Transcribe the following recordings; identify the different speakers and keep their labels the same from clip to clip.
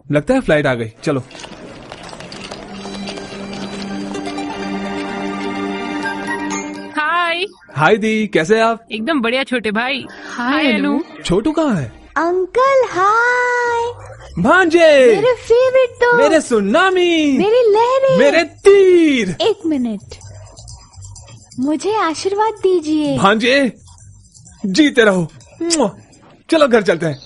Speaker 1: लगता है फ्लाइट आ गई, चलो।
Speaker 2: हाय।
Speaker 1: हाय दी, कैसे हैं आप?
Speaker 2: एकदम बढ़िया छोटे भाई।
Speaker 3: हाय अनु।
Speaker 1: छोटू कहाँ है?
Speaker 4: Uncle hi.
Speaker 1: भांजे,
Speaker 4: मेरे फेवरेट तो
Speaker 1: मेरे सुनामी,
Speaker 4: मेरी लहरें,
Speaker 1: मेरे तीर।
Speaker 4: एक मिनट, मुझे आशीर्वाद दीजिए।
Speaker 1: भांजे, जीते रहो। मुआ। चलो घर चलते हैं।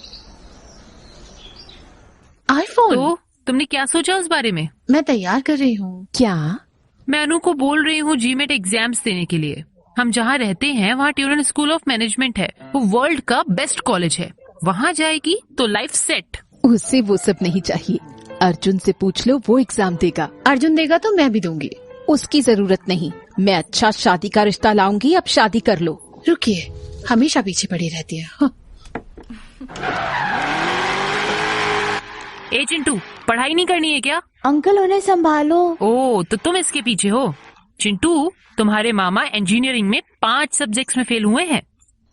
Speaker 3: आईफोन।
Speaker 2: तो तुमने क्या सोचा उस बारे में?
Speaker 3: मैं तैयार कर रही हूँ। क्या?
Speaker 2: मैं अनु को बोल रही हूँ जीमेट एग्जाम्स देने के लिए। हम जहाँ रहते हैं वहाँ ट्यूरन स्कूल ऑफ मैनेजमेंट है, वो वर्ल्ड का बेस्ट कॉलेज है। वहाँ जाएगी तो लाइफ सेट।
Speaker 5: उसे वो सब नहीं चाहिए। अर्जुन से पूछ लो, वो एग्जाम देगा।
Speaker 3: अर्जुन देगा तो मैं भी दूंगी।
Speaker 5: उसकी जरूरत नहीं, मैं अच्छा शादी का रिश्ता लाऊंगी। अब शादी कर लो।
Speaker 3: रुकिए, हमेशा पीछे पड़ी रहती है। हाँ।
Speaker 2: ए चिंटू, पढ़ाई नहीं करनी है क्या?
Speaker 4: अंकल उन्हें संभालो।
Speaker 2: ओ, तो तुम इसके पीछे हो। चिंटू, तुम्हारे मामा इंजीनियरिंग में 5 सब्जेक्ट्स में फेल हुए हैं।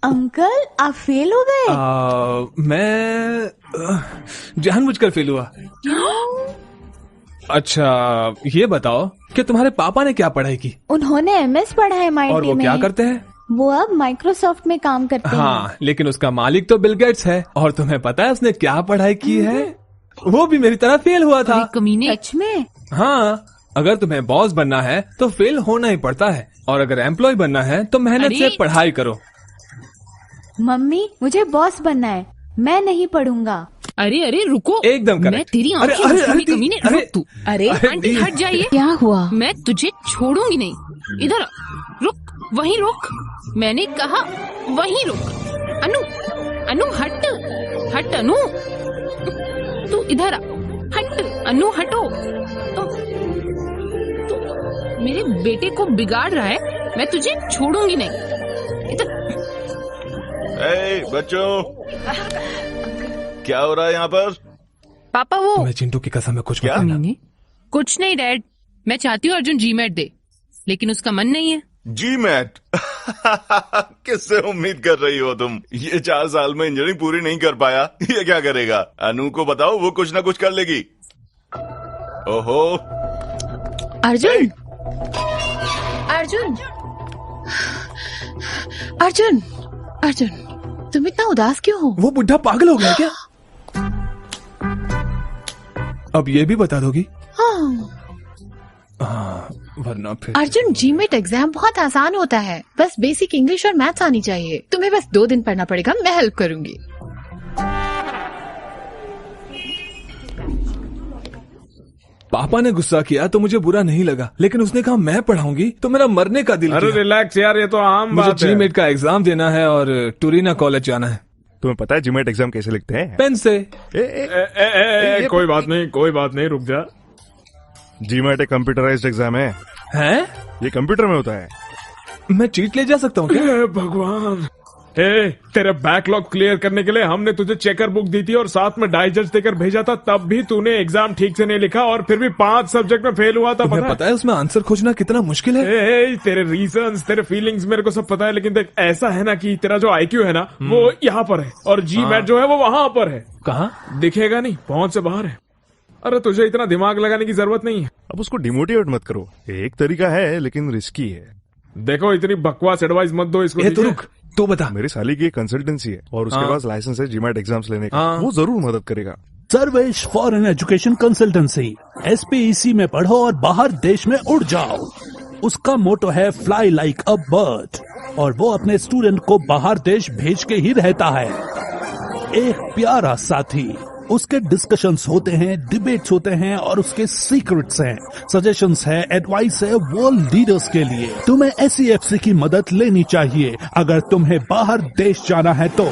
Speaker 4: अंकल आप फेल हो गए?
Speaker 1: मैं जानबूझकर फेल हुआ। अच्छा, ये बताओ कि तुम्हारे पापा ने क्या पढ़ाई की?
Speaker 4: उन्होंने एमएस पढ़ा है MIT में।
Speaker 1: और वो क्या करते हैं?
Speaker 4: वो अब माइक्रोसॉफ्ट में काम करते हैं।
Speaker 1: हाँ, लेकिन उसका मालिक तो बिल गेट्स है। और तुम्हें पता है उसने क्या पढ़ाई की है? वो भी मेरी तरह फेल हुआ था।
Speaker 2: अरे कमीने।
Speaker 4: सच में?
Speaker 1: हाँ, अगर तुम्हें बॉस बनना है तो फेल होना ही पड़ता है, और अगर एम्प्लॉय बनना है तो मेहनत से पढ़ाई करो।
Speaker 4: मम्मी, मुझे बॉस बनना है, मैं नहीं पढ़ूंगा।
Speaker 2: अरे अरे रुको,
Speaker 1: एकदम
Speaker 2: मैं
Speaker 1: करेक्ट।
Speaker 2: तेरी
Speaker 1: अरे,
Speaker 2: आंखें
Speaker 1: अरे,
Speaker 2: बचाऊंगी
Speaker 1: अरे,
Speaker 2: कमीने।
Speaker 1: अरे,
Speaker 2: रुक तू। अरे
Speaker 1: अरे,
Speaker 2: आंटी
Speaker 1: दी।
Speaker 2: हट जाइए।
Speaker 5: क्या हुआ?
Speaker 2: मैं तुझे छोड़ूंगी नहीं। इधर आ। रुक, वहीं रुक। मैंने कहा वहीं रुक। अनु, अनु हट, हट अनु। तू इधर आ। हट अनु, हटो। तू मेरे बेटे को बिगाड़ रहा है। मैं तुझे छोड़ूंगी नहीं। इधर।
Speaker 6: ए, बच्चों, क्या हो रहा है यहाँ पर?
Speaker 2: पापा वो
Speaker 1: तुम्हें चिंटू की कसम है कुछ
Speaker 6: क्या?
Speaker 1: मत कहना।
Speaker 2: कमीने। कुछ नहीं डैड, मैं चाहती हूँ अर्जुन जीमेट दे, लेकिन उसका मन नहीं है।
Speaker 6: जी मैट। किससे उम्मीद कर रही हो तुम? ये 4 साल में इंजीनियरिंग पूरी नहीं कर पाया, ये क्या करेगा? अनु को बताओ, वो कुछ ना कुछ कर लेगी। ओहो।
Speaker 3: अर्जुन, अर्जुन, अर्जुन, अर्जुन, तुम इतना उदास क्यों हो?
Speaker 1: वो बुढ़ा पागल हो गया क्या? अब ये भी बता दोगी?
Speaker 3: हाँ।
Speaker 1: वरना फिर
Speaker 3: अर्जुन, जीमेट एग्जाम बहुत आसान होता है। बस बेसिक इंग्लिश और मैथ्स आनी चाहिए। तुम्हें बस 2 दिन पढ़ना पड़ेगा, मैं हेल्प करूंगी।
Speaker 1: पापा ने गुस्सा किया तो मुझे बुरा नहीं लगा, लेकिन उसने कहा मैं पढ़ाऊंगी तो मेरा मरने का दिल
Speaker 7: अरे
Speaker 1: किया।
Speaker 7: रिलैक्स यार, ये तो आम
Speaker 1: मुझे
Speaker 7: बात है।
Speaker 1: जीमेट का एग्जाम देना है और टूरिना कॉलेज जाना है।
Speaker 6: तुम्हें पता है जीमेट एग्जाम कैसे लिखते हैं?
Speaker 1: पेन से।
Speaker 7: कोई बात नहीं, कोई बात नहीं, रुक जा।
Speaker 6: जीमेट एक कंप्यूटराइज्ड एग्जाम है।
Speaker 1: हैं?
Speaker 6: ये कंप्यूटर में होता है।
Speaker 1: मैं चीट ले जा सकता हूँ क्या?
Speaker 7: हे भगवान। हे, तेरे बैकलॉग क्लियर करने के लिए हमने तुझे चेकर बुक दी थी और साथ में डाइजेस्ट देकर भेजा था, तब भी तूने एग्जाम ठीक से नहीं लिखा और फिर भी 5 सब्जेक्ट में फेल हुआ था।
Speaker 1: तुम्हें पता है उसमें आंसर खोजना कितना मुश्किल है?
Speaker 7: ए, तेरे रीजंस, तेरे फीलिंग्स मेरे को सब पता है, लेकिन देख ऐसा है ना कि तेरा जो IQ है ना वो यहाँ पर है और जी मैट जो है वो वहाँ पर है।
Speaker 1: कहाँ?
Speaker 7: दिखेगा नहीं, पहुंच से बाहर है। अरे तुझे इतना दिमाग लगाने की जरूरत नहीं है।
Speaker 6: अब उसको डिमोटिवेट मत करो। एक तरीका है लेकिन रिस्की है।
Speaker 7: देखो इतनी बकवास एडवाइस मत दो इसको।
Speaker 1: ए, तो रुक, तो बता।
Speaker 6: मेरी साली की कंसल्टेंसी है और उसके
Speaker 1: हाँ।
Speaker 6: पास लाइसेंस है जीमेट एग्जाम्स लेने का।
Speaker 1: हाँ।
Speaker 6: वो जरूर मदद करेगा।
Speaker 8: Sarvesh foreign education consultancy, SPEC में पढ़ो और बाहर देश में उड़ जाओ। उसका मोटो है फ्लाई लाइक अ बर्ड, और वो अपने स्टूडेंट को बाहर देश भेज के ही रहता है। एक प्यारा साथी। उसके डिस्कशंस होते हैं, डिबेट्स होते हैं और उसके सीक्रेट्स हैं, सजेशंस है, एडवाइस है वर्ल्ड लीडर्स के लिए। तुम्हें SEFC की मदद लेनी चाहिए अगर तुम्हें बाहर देश जाना है तो।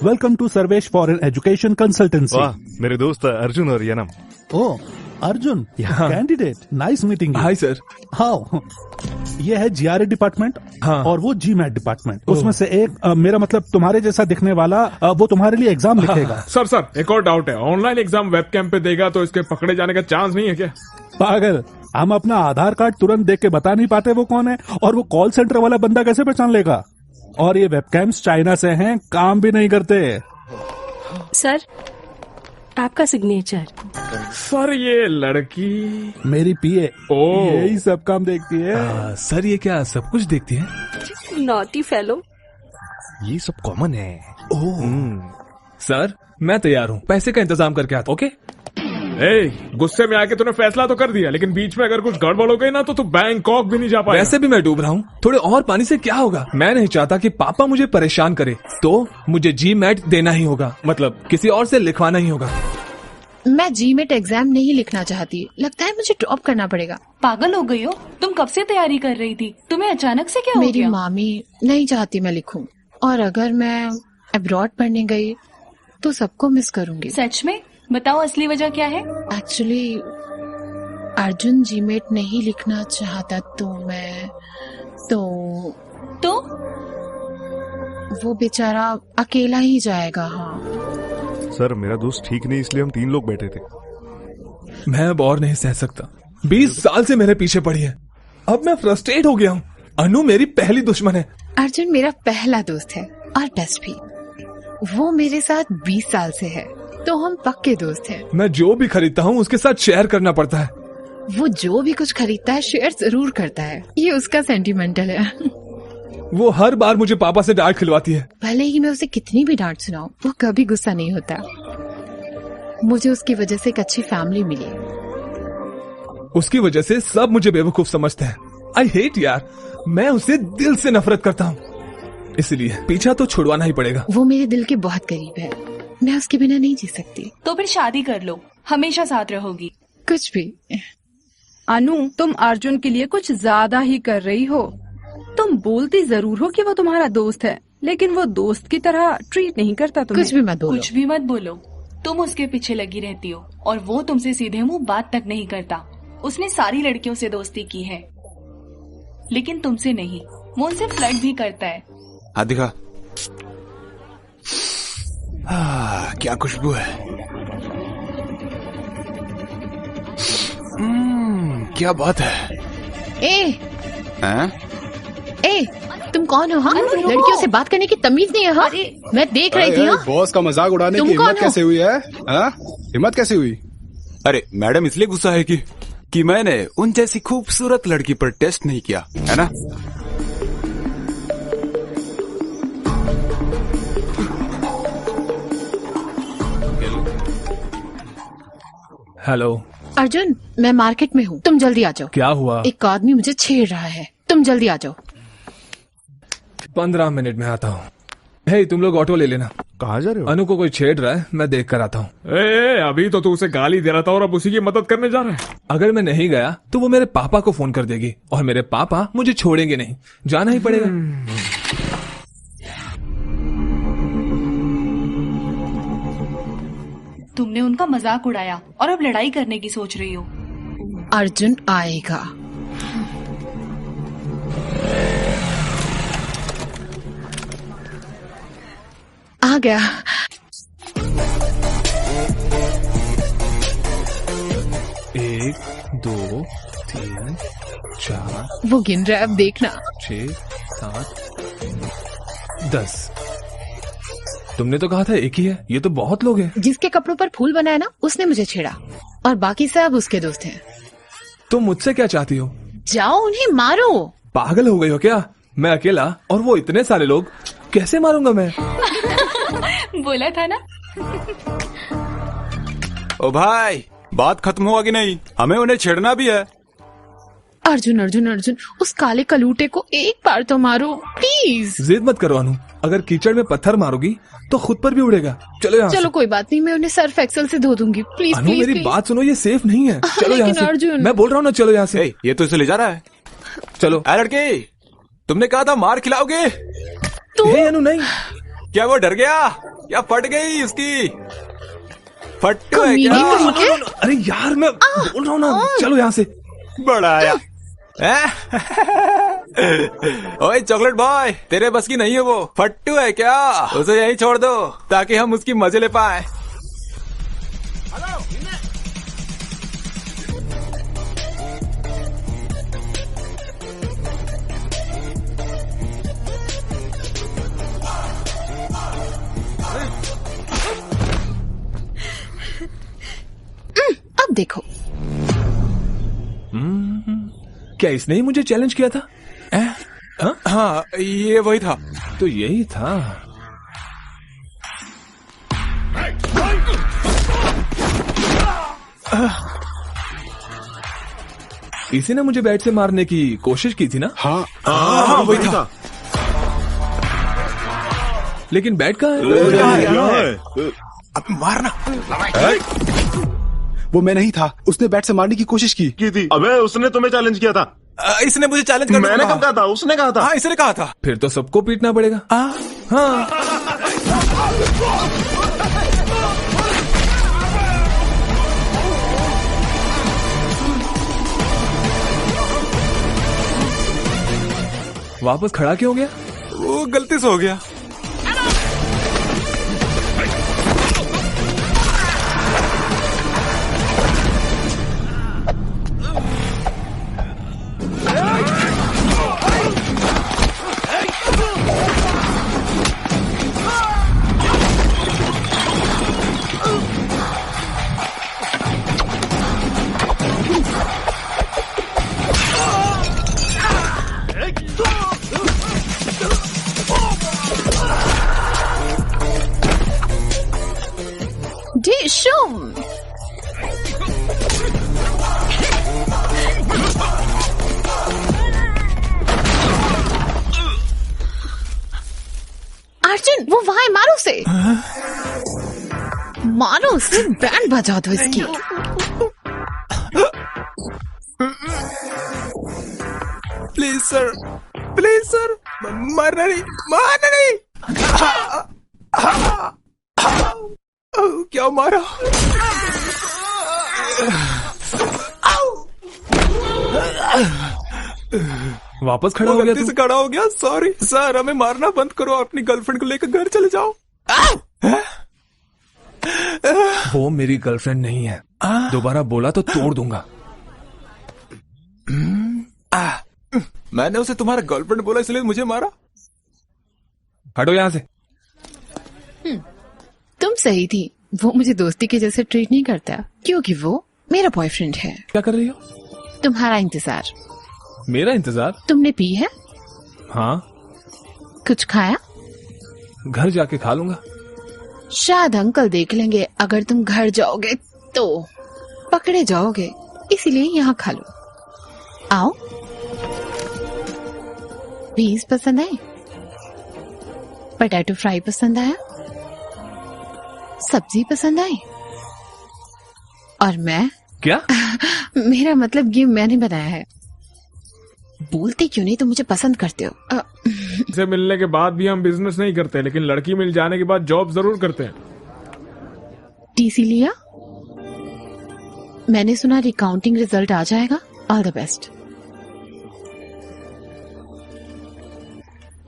Speaker 8: Welcome to Sarvesh foreign education consultancy.
Speaker 6: वाह, मेरे दोस्त अर्जुन और Yanam.
Speaker 8: Oh Arjun, candidate, nice meeting.
Speaker 1: Hi sir.
Speaker 8: How? ये है GRA डिपार्टमेंट।
Speaker 1: हाँ।
Speaker 8: और वो GMAT डिपार्टमेंट। उसमें से एक मेरा मतलब तुम्हारे जैसा दिखने वाला वो तुम्हारे लिए एग्जाम लिखेगा।
Speaker 7: सर एक और डाउट है, ऑनलाइन एग्जाम वेबकैम पे देगा तो इसके पकड़े जाने का चांस नहीं है क्या?
Speaker 8: पागल, हम अपना आधार कार्ड तुरंत देख के बता नहीं पाते वो कौन है, और वो कॉल सेंटर वाला बंदा कैसे पहचान लेगा? और ये वेबकैम्स चाइना से हैं, काम भी नहीं करते।
Speaker 9: सर, आपका सिग्नेचर।
Speaker 7: सर ये लड़की
Speaker 8: मेरी पीए
Speaker 7: ओ
Speaker 8: यही सब काम देखती है।
Speaker 1: सर ये क्या सब कुछ देखती है?
Speaker 9: Naughty fellow.
Speaker 10: ये सब कॉमन है।
Speaker 1: सर मैं तैयार हूँ, पैसे का इंतजाम करके आता। ओके
Speaker 7: गुस्से में आके तूने फैसला तो कर दिया, लेकिन बीच में अगर कुछ गड़बड़ हो गई ना तो तू बैंकॉक भी नहीं जा पाएगा।
Speaker 1: वैसे भी मैं डूब रहा हूँ, थोड़े और पानी से क्या होगा। मैं नहीं चाहता कि पापा मुझे परेशान करे, तो मुझे GMAT देना ही होगा, मतलब किसी और से लिखवाना ही होगा।
Speaker 3: मैं GMAT एग्जाम नहीं लिखना चाहती, लगता है मुझे ड्रॉप करना पड़ेगा।
Speaker 11: पागल हो गई हो? तुम कब से तैयारी कर रही थी, तुम्हें अचानक से क्या हो
Speaker 3: मेरी
Speaker 11: गया?
Speaker 3: मामी नहीं चाहती मैं लिखूं, और अगर मैं अब्रॉड पढ़ने गई तो सबको मिस करूंगी।
Speaker 11: सच में? बताओ असली वजह क्या है?
Speaker 3: एक्चुअली अर्जुन GMAT नहीं लिखना चाहता, तो वो बेचारा अकेला ही जाएगा। हाँ
Speaker 10: सर मेरा दोस्त ठीक नहीं, इसलिए हम 3 लोग बैठे थे।
Speaker 1: मैं अब और नहीं सह सकता। 20 साल से मेरे पीछे पड़ी है, अब मैं फ्रस्ट्रेट हो गया हूँ। अनु मेरी पहली दुश्मन है।
Speaker 3: अर्जुन मेरा पहला दोस्त है और बेस्ट भी। वो मेरे साथ 20 साल से है, तो हम पक्के दोस्त हैं।
Speaker 1: मैं जो भी खरीदता हूँ उसके साथ शेयर करना पड़ता है।
Speaker 3: वो जो भी कुछ खरीदता है शेयर जरूर करता है, ये उसका सेंटिमेंटल है।
Speaker 1: वो हर बार मुझे पापा से डांट खिलवाती है।
Speaker 3: भले ही मैं उसे कितनी भी डांट सुनाऊं, वो कभी गुस्सा नहीं होता। मुझे उसकी वजह से एक अच्छी फैमिली मिली।
Speaker 1: उसकी वजह से सब मुझे बेवकूफ समझते हैं। आई हेट यार, मैं उसे दिल से नफरत करता हूँ, इसलिए पीछा तो छुड़वाना ही पड़ेगा।
Speaker 3: वो मेरे दिल के बहुत करीब है, मैं उसके बिना नहीं जी सकती।
Speaker 11: तो फिर शादी कर लो, हमेशा साथ रहोगी।
Speaker 3: कुछ भी।
Speaker 5: अनु, तुम अर्जुन के लिए कुछ ज्यादा ही कर रही हो। तुम बोलती जरूर हो कि वो तुम्हारा दोस्त है, लेकिन वो दोस्त की तरह ट्रीट नहीं करता तुम्हें।
Speaker 3: कुछ भी मत बोलो।
Speaker 11: कुछ भी मत बोलो। तुम उसके पीछे लगी रहती हो और वो तुमसे सीधे मुंह बात तक नहीं करता। उसने सारी लड़कियों से दोस्ती की है, लेकिन तुमसे नहीं। वो उनसे फ्लर्ट भी करता है।
Speaker 10: हाथ दिखा। क्या खुशबू है। क्या बात है।
Speaker 3: ए, तुम कौन हो? हाँ, लड़कियों से बात करने की तमीज नहीं है। हाँ, मैं देख रही थी।
Speaker 12: बॉस का मजाक उड़ाने की हिम्मत कैसे हुई है? हिम्मत कैसे हुई?
Speaker 10: अरे मैडम इसलिए गुस्सा है कि मैंने उन जैसी खूबसूरत लड़की पर टेस्ट नहीं किया है ना।
Speaker 1: हेलो
Speaker 3: अर्जुन, मैं मार्केट में हूँ, तुम जल्दी आ जाओ।
Speaker 1: क्या हुआ?
Speaker 3: एक आदमी मुझे छेड़ रहा है, तुम जल्दी आ जाओ।
Speaker 1: 15 मिनट में आता हूँ। हे, तुम लोग ऑटो ले लेना।
Speaker 10: कहाँ जा रहे हो?
Speaker 1: अनु को कोई छेड़ रहा है, मैं देख कर आता हूँ।
Speaker 7: अभी तो तू उसे गाली दे रहा था और अब उसी की मदद करने जा रहा है।
Speaker 1: अगर मैं नहीं गया तो वो मेरे पापा को फोन कर देगी और मेरे पापा मुझे छोड़ेंगे नहीं, जाना ही पड़ेगा।
Speaker 11: तुमने उनका मजाक उड़ाया और अब लड़ाई करने की सोच रही हो।
Speaker 3: अर्जुन आएगा। आ गया।
Speaker 1: एक, 2, 3, 4,
Speaker 3: वो गिन रहा है, अब देखना।
Speaker 1: 6, 7, 10। तुमने तो कहा था एक ही है, ये तो बहुत लोग हैं।
Speaker 3: जिसके कपड़ों पर फूल बना है ना, उसने मुझे छेड़ा और बाकी सब उसके दोस्त हैं।
Speaker 1: तुम मुझसे क्या चाहती हो?
Speaker 3: जाओ उन्हें मारो।
Speaker 1: पागल हो गई हो क्या? मैं अकेला और वो इतने सारे लोग, कैसे मारूंगा मैं?
Speaker 11: बोला था ना।
Speaker 10: ओ भाई, बात खत्म हुआ कि नहीं? हमें उन्हें छेड़ना भी है।
Speaker 3: अर्जुन अर्जुन अर्जुन, उस काले कलूटे को एक बार तो मारो प्लीज।
Speaker 1: जिद मत करो अनु, अगर कीचड़ में पत्थर मारोगी तो खुद पर भी उड़ेगा। चलो यहाँ
Speaker 3: चलो कोई बात नहीं, मैं उन्हें सर्फ एक्सेल से धो दूंगी। प्लीज
Speaker 1: अनु,
Speaker 3: प्लीज
Speaker 1: मेरी
Speaker 3: प्लीज।
Speaker 1: बात सुनो, ये सेफ नहीं है। चलो यहाँ से।
Speaker 3: अर्जुन,
Speaker 1: मैं बोल रहा हूँ ना, चलो यहाँ से।
Speaker 10: ये तो इसे ले जा रहा है।
Speaker 1: चलो।
Speaker 10: लड़के, तुमने कहा था मार खिलाओगे।
Speaker 1: हे अनु, नहीं।
Speaker 10: क्या वो डर गया या फट गई उसकी? फट्टू है क्या?
Speaker 1: अरे यार, मैं बोल रहा हूँ ना, चलो यहाँ से।
Speaker 10: बड़ा आया। ओए चॉकलेट बॉय, तेरे बस की नहीं है वो। फट्टू है क्या? उसे यहीं छोड़ दो ताकि हम उसकी मजे ले पाए।
Speaker 3: अब देखो।
Speaker 1: क्या इसने ही मुझे चैलेंज किया था?
Speaker 10: हाँ, ये वही था।
Speaker 1: तो यही था। इसी ने मुझे बैट से मारने की कोशिश की थी ना?
Speaker 12: हाँ,
Speaker 1: वही था। लेकिन बैट कहाँ है?
Speaker 10: अब मारना।
Speaker 12: वो मैं नहीं था, उसने बैट से मारने की कोशिश की
Speaker 13: थी। अबे उसने तुम्हें चैलेंज किया था।
Speaker 10: इसने मुझे चैलेंज करने
Speaker 13: मैंने कब कहा था? उसने कहा था।
Speaker 10: हाँ, इसने कहा था।
Speaker 1: फिर तो सबको पीटना पड़ेगा। हाँ। वापस खड़ा क्यों हो गया?
Speaker 10: वो गलती से हो गया।
Speaker 3: अर्जुन, वो वहां है, मारो उसे। मारो उसे, बैंड बजा दो इसकी।
Speaker 10: प्लीज सर, प्लीज सर, मारना नहीं, मारना नहीं। क्या मारा?
Speaker 1: वापस खड़ा हो गया तू?
Speaker 10: खड़ा हो गया। सॉरी सर, हमें मारना बंद करो, अपनी गर्लफ्रेंड को लेकर घर चले जाओ।
Speaker 1: वो मेरी गर्लफ्रेंड नहीं है। दोबारा बोला तो तोड़ दूंगा।
Speaker 10: मैंने उसे तुम्हारा गर्लफ्रेंड बोला इसलिए मुझे मारा।
Speaker 1: हटो यहाँ से।
Speaker 3: तुम सही थी, वो मुझे दोस्ती के जैसे ट्रीट नहीं करता, क्योंकि वो मेरा बॉयफ्रेंड है।
Speaker 1: क्या कर रही हो?
Speaker 3: तुम्हारा इंतजार।
Speaker 1: मेरा इंतजार?
Speaker 3: तुमने पी है?
Speaker 1: हाँ।
Speaker 3: कुछ खाया?
Speaker 1: घर जाके खा लूंगा।
Speaker 3: शायद अंकल देख लेंगे अगर तुम घर जाओगे तो पकड़े जाओगे, इसीलिए यहाँ खा लो। आओ। पीस पसंद आए? पोटैटो फ्राई पसंद आया? सब्जी पसंद आई? और मैं?
Speaker 1: क्या?
Speaker 3: मेरा मतलब ये मैंने बनाया है। बोलते क्यों नहीं, तुम मुझे पसंद करते हो।
Speaker 7: से मिलने के बाद भी हम बिजनेस नहीं करते, लेकिन लड़की मिल जाने के बाद जॉब जरूर करते हैं।
Speaker 3: टीसी लिया? मैंने सुना रिकाउंटिंग रिजल्ट आ जाएगा। All the best.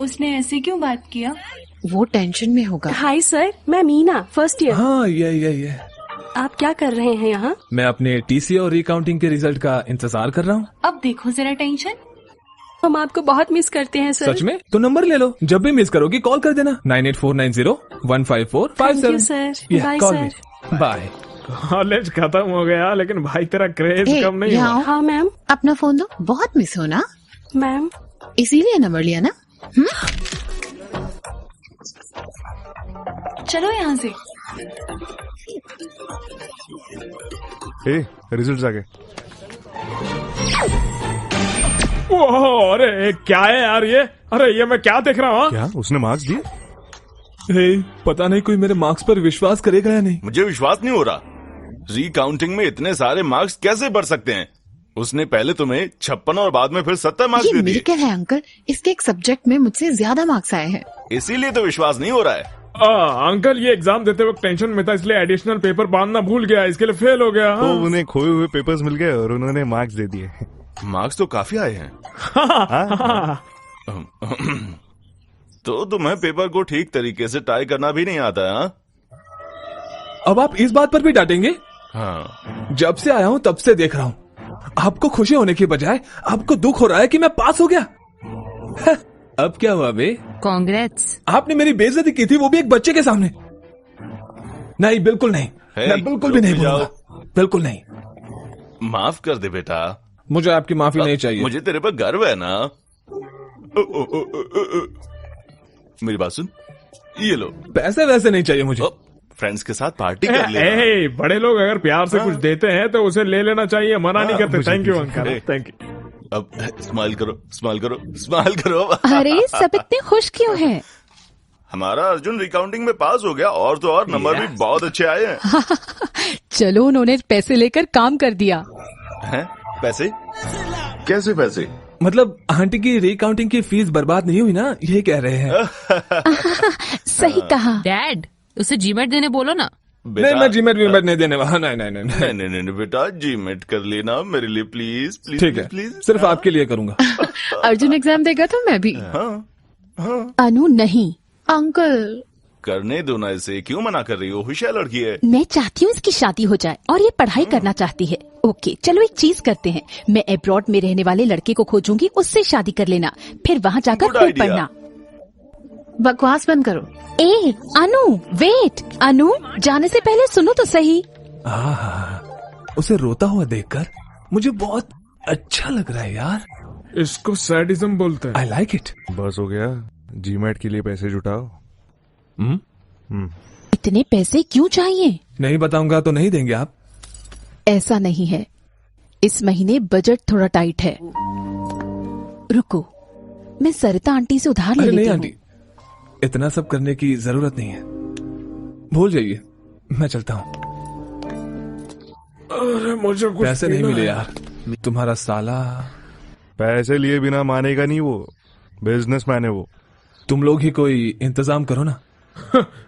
Speaker 11: उसने ऐसे क्यों बात किया?
Speaker 3: वो टेंशन में होगा।
Speaker 9: हाय सर, मैं मीना, फर्स्ट ईयर।
Speaker 1: हाँ, ये
Speaker 9: आप क्या कर रहे हैं यहाँ?
Speaker 1: मैं अपने टीसी और रिकाउंटिंग के रिजल्ट का इंतजार कर रहा हूँ।
Speaker 11: अब देखो जरा टेंशन।
Speaker 9: हम आपको बहुत मिस करते हैं सर।
Speaker 1: सच में? तो नंबर ले लो, जब भी मिस करोगी कॉल कर देना। 9849015457।
Speaker 9: Thank you sir. Bye sir.
Speaker 1: Bye.
Speaker 7: College खत्म हो गया, लेकिन भाई तेरा क्रेज कम नहीं हुआ।
Speaker 9: हाँ मैम।
Speaker 3: अपना फोन दो, बहुत मिस हो ना
Speaker 9: मैम।
Speaker 3: इसीलिए नंबर लिया ना।
Speaker 11: चलो यहाँ से।
Speaker 13: रिजल्ट्स आ गए।
Speaker 7: अरे क्या है यार ये? अरे ये मैं क्या देख रहा हूँ?
Speaker 13: क्या उसने मार्क्स दिए?
Speaker 1: पता नहीं कोई मेरे मार्क्स पर विश्वास करेगा या नहीं।
Speaker 6: मुझे विश्वास नहीं हो रहा। रिकाउंटिंग में इतने सारे मार्क्स कैसे बढ़ सकते हैं? उसने पहले तुम्हें 56 और बाद में फिर 70 मार्क्स दे दिए।
Speaker 3: ये मिरेकल है अंकल, इसके एक सब्जेक्ट में मुझसे ज्यादा मार्क्स आए हैं।
Speaker 6: इसीलिए तो विश्वास नहीं हो रहा है।
Speaker 7: अंकल ये एग्जाम देते वक्त टेंशन में था, इसलिए एडिशनल पेपर बांधना भूल गया, इसके लिए फेल हो गया।
Speaker 13: तो उन्हें खोए हुए पेपर्स मिल गए और उन्होंने मार्क्स दे दिए।
Speaker 6: मार्क्स तो काफी आए हैं। तो तुम्हें पेपर को ठीक तरीके से टाई करना भी नहीं आता है?
Speaker 1: अब आप इस बात पर भी डांटेंगे?
Speaker 6: हाँ।
Speaker 1: जब से आया हूँ तब से देख रहा हूँ, आपको खुशी होने की बजाय आपको दुख हो रहा है कि मैं पास हो गया। अब क्या हुआ बे?
Speaker 2: कांग्रेट्स।
Speaker 1: आपने मेरी बेइज्जती की थी, वो भी एक बच्चे के सामने। नहीं, बिल्कुल नहीं। मैं बिल्कुल भी नहीं बोलूंगा। बिल्कुल नहीं।
Speaker 6: माफ कर दे बेटा।
Speaker 1: मुझे आपकी माफी नहीं चाहिए।
Speaker 6: मुझे तेरे पर गर्व है ना। मेरी बात सुन, ये लो।
Speaker 1: पैसे वैसे नहीं चाहिए मुझे।
Speaker 6: फ्रेंड्स के साथ पार्टी कर ले।
Speaker 7: बड़े लोग अगर प्यार से कुछ देते हैं तो उसे ले लेना चाहिए, मना नहीं करते। Thank you uncle, thank you.
Speaker 6: अब स्माइल करो, स्माइल करो, स्माइल करो।
Speaker 3: अरे सब इतने खुश क्यों हैं?
Speaker 6: हमारा अर्जुन रिकाउंटिंग में पास हो गया और तो और नंबर भी बहुत अच्छे आए हैं।
Speaker 14: चलो उन्होंने पैसे लेकर काम कर दिया।
Speaker 6: हैं? पैसे? कैसे पैसे?
Speaker 1: मतलब आंटी की रिकाउंटिंग की फीस बर्बाद नहीं हुई ना, ये कह रहे हैं।
Speaker 3: सही कहा।
Speaker 2: डैड उसे जीमेट देने बोलो ना।
Speaker 1: नहीं मैं जीमेट वीमेट नहीं देने वाला। नहीं
Speaker 6: नहीं बेटा, जीमेट कर लेना मेरे लिए प्लीज प्लीज।
Speaker 1: ठीक है,
Speaker 6: प्लीज
Speaker 1: सिर्फ आपके लिए करूंगा।
Speaker 3: अर्जुन एग्जाम देगा तो मैं भी।
Speaker 14: अनु नहीं।
Speaker 3: अंकल
Speaker 6: करने दो ना इसे, क्यों मना कर रही हो? होशियार लड़की है।
Speaker 14: मैं चाहती हूँ इसकी शादी हो जाए और ये पढ़ाई करना चाहती है। ओके चलो एक चीज करते हैं, मैं अब्रॉड में रहने वाले लड़के को खोजूंगी, उससे शादी कर लेना, फिर वहाँ जाकर खूब पढ़ना।
Speaker 3: बकवास बंद करो।
Speaker 14: ए अनु वेट, अनु जाने से पहले सुनो तो सही।
Speaker 1: उसे रोता हुआ देखकर मुझे बहुत अच्छा लग रहा है यार।
Speaker 7: इसको सैडिज्म बोलते हैं।
Speaker 1: I like it.
Speaker 13: बस हो गया, जीमेट के लिए पैसे जुटाओ।
Speaker 14: इतने पैसे क्यों चाहिए?
Speaker 1: नहीं बताऊंगा तो नहीं देंगे आप?
Speaker 14: ऐसा नहीं है, इस महीने बजट थोड़ा टाइट है। रुको मैं सरिता आंटी से उधार ले लेती हूँ।
Speaker 1: आंटी इतना सब करने की जरूरत नहीं है, भूल जाइए, मैं चलता हूँ।
Speaker 7: अरे मुझे कुछ
Speaker 1: पैसे नहीं मिले यार। तुम्हारा साला
Speaker 13: पैसे लिए बिना मानेगा नहीं, वो बिजनेसमैन है वो।
Speaker 1: तुम लोग ही कोई इंतजाम करो ना।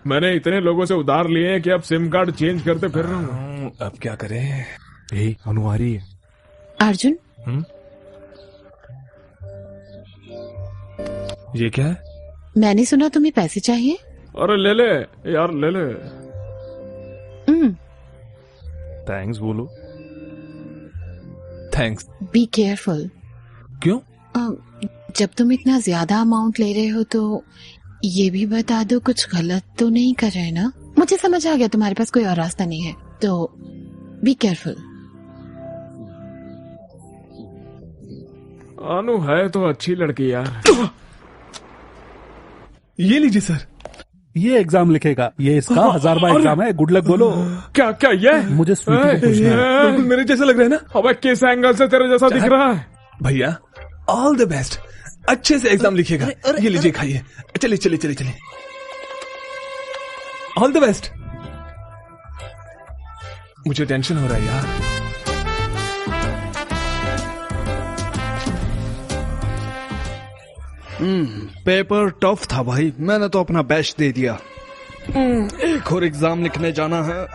Speaker 7: मैंने इतने लोगों से उधार लिए हैं कि अब सिम कार्ड चेंज करते फिर रहा हूँ।
Speaker 1: अब क्या करें?
Speaker 13: अनु आ रही है।
Speaker 3: अर्जुन
Speaker 1: ये क्या है?
Speaker 3: मैंने सुना तुम्हें पैसे चाहिए।
Speaker 7: अरे ले ले यार, ले ले।
Speaker 13: थैंक्स बोलो।
Speaker 1: थैंक्स।
Speaker 3: Be careful.
Speaker 1: क्यों?
Speaker 3: जब तुम इतना ज्यादा अमाउंट ले रहे हो तो ये भी बता दो कुछ गलत तो नहीं कर रहे ना? मुझे समझ आ गया तुम्हारे पास कोई और रास्ता नहीं है, तो बी केयरफुल।
Speaker 7: अनु है तो अच्छी लड़की यार।
Speaker 1: ये लीजिए सर।
Speaker 8: ये एग्जाम लिखेगा, ये इसका 1000वां एग्जाम है। गुड लक बोलो।
Speaker 7: क्या क्या ये?
Speaker 8: मुझे स्वीटी को पूछना है।
Speaker 1: बिल्कुल मेरे जैसा लग रहा है ना?
Speaker 7: अबे किस एंगल से तेरे जैसा दिख रहा है?
Speaker 1: भैया ऑल द बेस्ट, अच्छे से एग्जाम लिखिएगा। ये लीजिए खाइए। चलिए चलिए चलिए चलिए, ऑल द बेस्ट। मुझे टेंशन हो रहा है यार।
Speaker 12: पेपर टफ था भाई, मैंने तो अपना बेस्ट दे दिया। एक और एग्जाम लिखने जाना है।